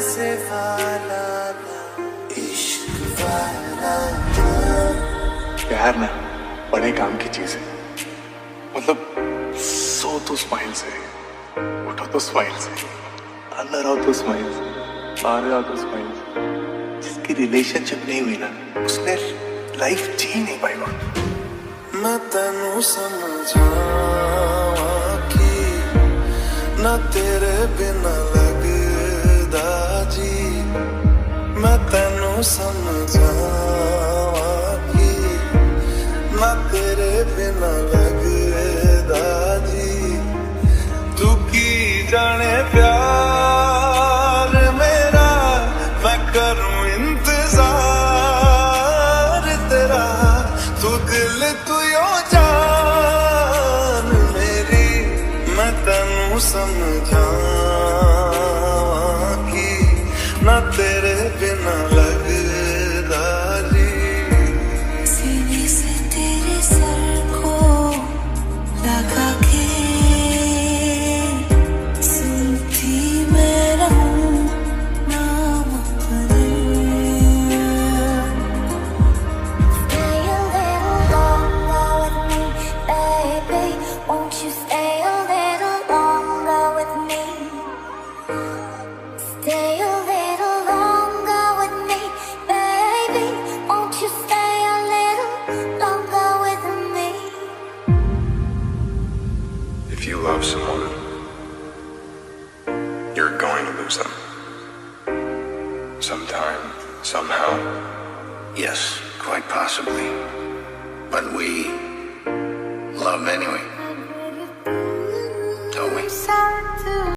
वैसे वाला इश्क वाला। प्यार ना बड़े काम की चीज है। मतलब सो तो स्माइल से, उठो तो स्माइल से, अंदर आओ तो स्माइल से, बाहर आओ तो स्माइल से। जिसकी रिलेशनशिप नहीं हुई ना उसने लाइफ जी नहीं पाएगा। मैं तेनू समझा कि ना तेरे बिना लगदा जी। मैं तेनू समझा कि ना तेरे बिना लगदा जी। तू की जाने प्यार मेरा, मैं करूं इंतजार तेरा। तू दिल तू यो जान मेरी। मैं तेनू समझा कि ना तेरे बिना लगदा जी। सीने से तेरे सर को लगा के सुनती मैं रहूं नाम अपने। Stay a little longer with me, baby. Won't you stay a little longer with me? If you love someone, you're going to lose them. Sometime, somehow. Yes, quite possibly. But we love anyway.